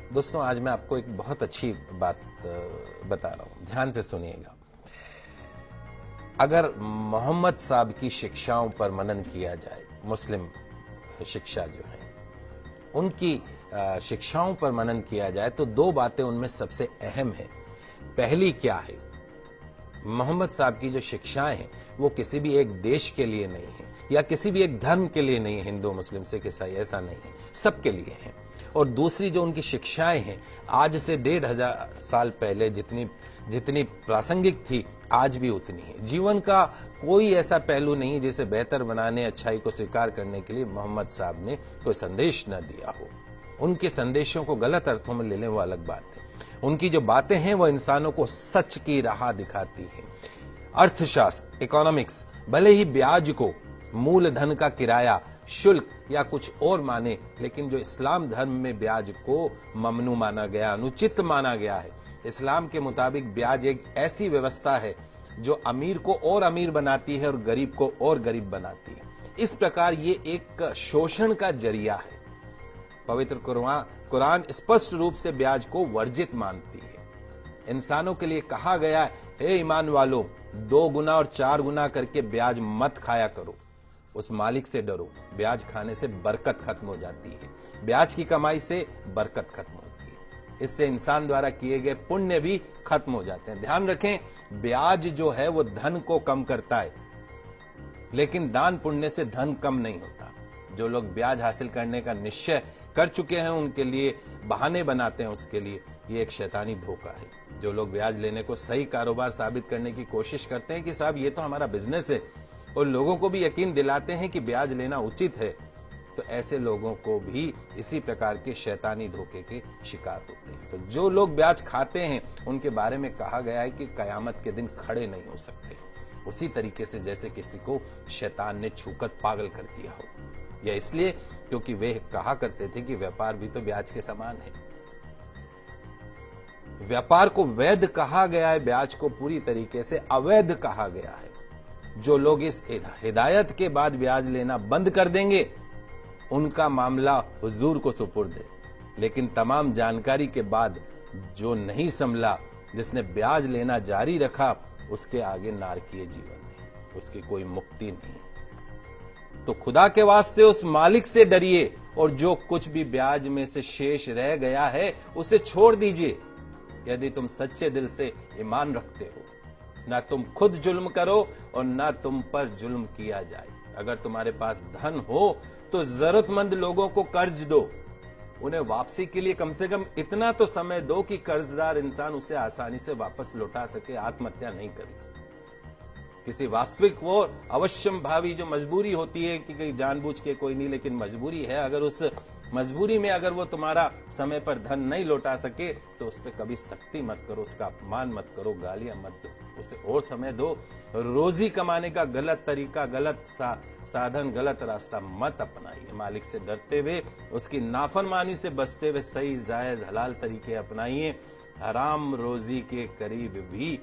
दोस्तों, आज मैं आपको एक बहुत अच्छी बात बता रहा हूं, ध्यान से सुनिएगा। अगर मोहम्मद साहब की शिक्षाओं पर मनन किया जाए, मुस्लिम शिक्षा जो है उनकी शिक्षाओं पर मनन किया जाए तो दो बातें उनमें सबसे अहम है। पहली क्या है, मोहम्मद साहब की जो शिक्षाएं हैं वो किसी भी एक देश के लिए नहीं है या किसी भी एक धर्म के लिए नहीं है, हिंदू मुस्लिम सिख ईसाई, ऐसा नहीं है, सबके लिए है। और दूसरी जो उनकी शिक्षाएं हैं, आज से 1500 साल पहले जितनी प्रासंगिक थी आज भी उतनी है। जीवन का कोई ऐसा पहलू नहीं जिसे बेहतर बनाने, अच्छाई को स्वीकार करने के लिए मोहम्मद साहब ने कोई संदेश न दिया हो। उनके संदेशों को गलत अर्थों में ले लें वो अलग बात है। उनकी जो बातें हैं वो इंसानों को सच की राह दिखाती हैं। अर्थशास्त्र, इकोनॉमिक्स भले ही ब्याज को मूलधन का किराया, शुल्क या कुछ और माने, लेकिन जो इस्लाम धर्म में ब्याज को ममनू माना गया, अनुचित माना गया है। इस्लाम के मुताबिक ब्याज एक ऐसी व्यवस्था है जो अमीर को और अमीर बनाती है और गरीब को और गरीब बनाती है। इस प्रकार ये एक शोषण का जरिया है। पवित्र कुरान स्पष्ट रूप से ब्याज को वर्जित मानती है। इंसानों के लिए कहा गया है, हे ईमान वालों, 2 गुना और 4 गुना करके ब्याज मत खाया करो, उस मालिक से डरो। ब्याज खाने से बरकत खत्म हो जाती है, ब्याज की कमाई से बरकत खत्म होती है, इससे इंसान द्वारा किए गए पुण्य भी खत्म हो जाते हैं। ध्यान रखें, ब्याज जो है वो धन को कम करता है, लेकिन दान पुण्य से धन कम नहीं होता। जो लोग ब्याज हासिल करने का निश्चय कर चुके हैं उनके लिए बहाने बनाते हैं, उसके लिए ये एक शैतानी धोखा है। जो लोग ब्याज लेने को सही कारोबार साबित करने की कोशिश करते हैं कि साहब ये तो हमारा बिजनेस है, और लोगों को भी यकीन दिलाते हैं कि ब्याज लेना उचित है, तो ऐसे लोगों को भी इसी प्रकार के शैतानी धोखे के शिकार होते हैं। तो जो लोग ब्याज खाते हैं उनके बारे में कहा गया है कि कयामत के दिन खड़े नहीं हो सकते, उसी तरीके से जैसे किसी को शैतान ने छूकर पागल कर दिया हो। यह इसलिए क्योंकि वे कहा करते थे कि व्यापार भी तो ब्याज के समान है। व्यापार को वैध कहा गया है, ब्याज को पूरी तरीके से अवैध कहा गया है। जो लोग इस हिदायत के बाद ब्याज लेना बंद कर देंगे उनका मामला हुजूर को सुपुर्द है, लेकिन तमाम जानकारी के बाद जो नहीं संभला, जिसने ब्याज लेना जारी रखा, उसके आगे नारकीय जीवन है, उसकी कोई मुक्ति नहीं। तो खुदा के वास्ते उस मालिक से डरिए और जो कुछ भी ब्याज में से शेष रह गया है उसे छोड़ दीजिए। यदि तुम सच्चे दिल से ईमान रखते हो, ना तुम खुद जुल्म करो और ना तुम पर जुल्म किया जाए। अगर तुम्हारे पास धन हो तो जरूरतमंद लोगों को कर्ज दो, उन्हें वापसी के लिए कम से कम इतना तो समय दो कि कर्जदार इंसान उसे आसानी से वापस लौटा सके, आत्महत्या नहीं करे। किसी वास्तविक वो अवश्यम भावी जो मजबूरी होती है कि जानबूझ के कोई नहीं, लेकिन मजबूरी है, अगर उस मजबूरी में अगर वो तुम्हारा समय पर धन नहीं लौटा सके तो उस पर कभी सख्ती मत करो, उसका अपमान मत करो, गालियां मत दो, उसे और समय दो। रोजी कमाने का गलत तरीका, गलत साधन, गलत रास्ता मत अपनाइए। मालिक से डरते हुए, उसकी नाफरमानी से बचते हुए सही जायज हलाल तरीके अपनाइए। हराम रोजी के करीब भी